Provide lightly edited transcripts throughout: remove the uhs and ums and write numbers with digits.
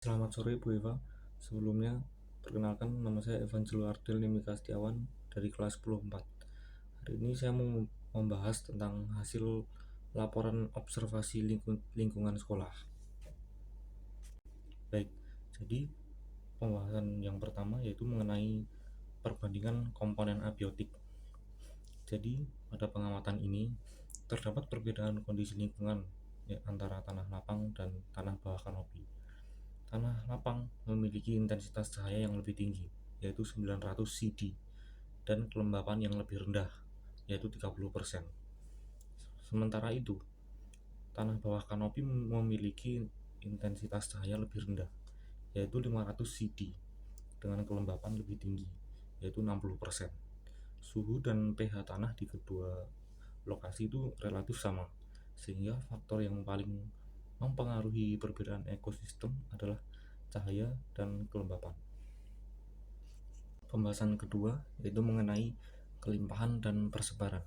Selamat sore Bu Eva. Sebelumnya, perkenalkan nama saya Evangelio Ardel Nimika Setiawan dari kelas 10-4. Hari ini saya mau membahas tentang hasil laporan observasi lingkungan sekolah. Baik, jadi pembahasan yang pertama yaitu mengenai perbandingan komponen abiotik. Jadi, pada pengamatan ini terdapat perbedaan kondisi lingkungan antara tanah lapang dan tanah bawah kanopi. Tanah lapang memiliki intensitas cahaya yang lebih tinggi, yaitu 900 CD, dan kelembapan yang lebih rendah, yaitu 30%. Sementara itu, tanah bawah kanopi memiliki intensitas cahaya lebih rendah, yaitu 500 CD, dengan kelembapan lebih tinggi, yaitu 60%. Suhu dan pH tanah di kedua lokasi itu relatif sama, sehingga faktor yang paling mempengaruhi perbedaan ekosistem adalah cahaya dan kelembapan. Pembahasan kedua yaitu mengenai kelimpahan dan persebaran.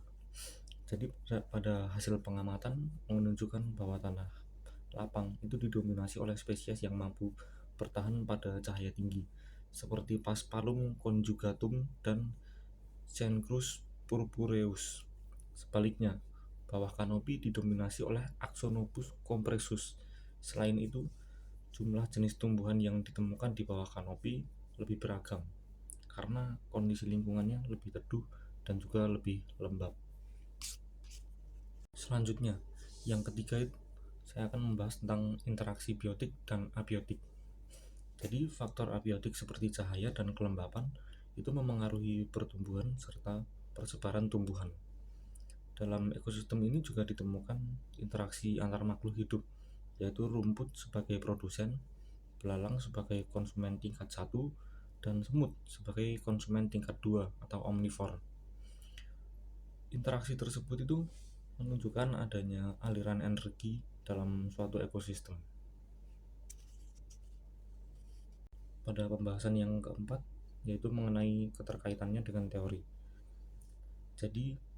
Jadi pada hasil pengamatan menunjukkan bahwa tanah lapang itu didominasi oleh spesies yang mampu bertahan pada cahaya tinggi, seperti Paspalum conjugatum dan Cenchrus purpureus. Sebaliknya, bawah kanopi didominasi oleh Axonopus compressus. Selain itu, jumlah jenis tumbuhan yang ditemukan di bawah kanopi lebih beragam karena kondisi lingkungannya lebih teduh dan juga lebih lembab. Selanjutnya, yang ketiga saya akan membahas tentang interaksi biotik dan abiotik. Jadi, faktor abiotik seperti cahaya dan kelembapan itu memengaruhi pertumbuhan serta persebaran tumbuhan. Dalam ekosistem ini juga ditemukan interaksi antar makhluk hidup, yaitu rumput sebagai produsen, belalang sebagai konsumen tingkat 1, dan semut sebagai konsumen tingkat 2 atau omnivor. Interaksi tersebut itu menunjukkan adanya aliran energi dalam suatu ekosistem. Pada pembahasan yang keempat, yaitu mengenai keterkaitannya dengan teori. Jadi,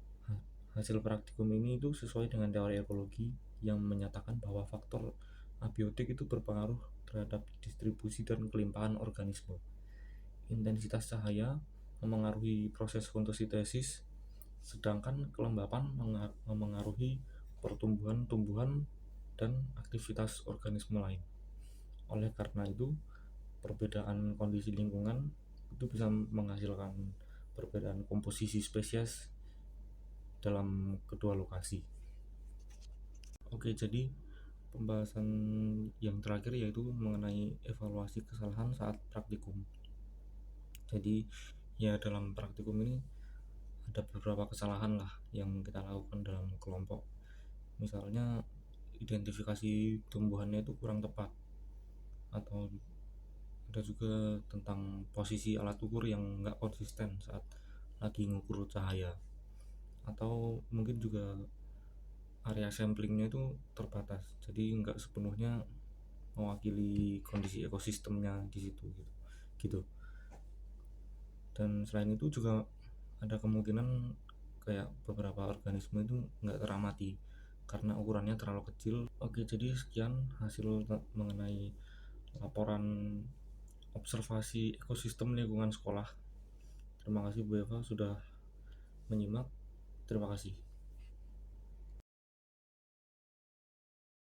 hasil praktikum ini itu sesuai dengan teori ekologi yang menyatakan bahwa faktor abiotik itu berpengaruh terhadap distribusi dan kelimpahan organisme. Intensitas cahaya memengaruhi proses fotosintesis, sedangkan kelembapan memengaruhi pertumbuhan tumbuhan dan aktivitas organisme lain. Oleh karena itu, perbedaan kondisi lingkungan itu bisa menghasilkan perbedaan komposisi spesies dalam kedua lokasi. Oke, jadi pembahasan yang terakhir yaitu mengenai evaluasi kesalahan saat praktikum. Jadi ya dalam praktikum ini ada beberapa kesalahan lah yang kita lakukan dalam kelompok. Misalnya identifikasi tumbuhannya itu kurang tepat, atau ada juga tentang posisi alat ukur yang nggak konsisten saat lagi ngukur cahaya, atau mungkin juga area samplingnya itu terbatas, jadi nggak sepenuhnya mewakili kondisi ekosistemnya di situ gitu. Dan selain itu juga ada kemungkinan kayak beberapa organisme itu nggak teramati karena ukurannya terlalu kecil. Oke, jadi sekian hasil mengenai laporan observasi ekosistem lingkungan sekolah. Terima kasih Bu Eva sudah menyimak. Terima kasih.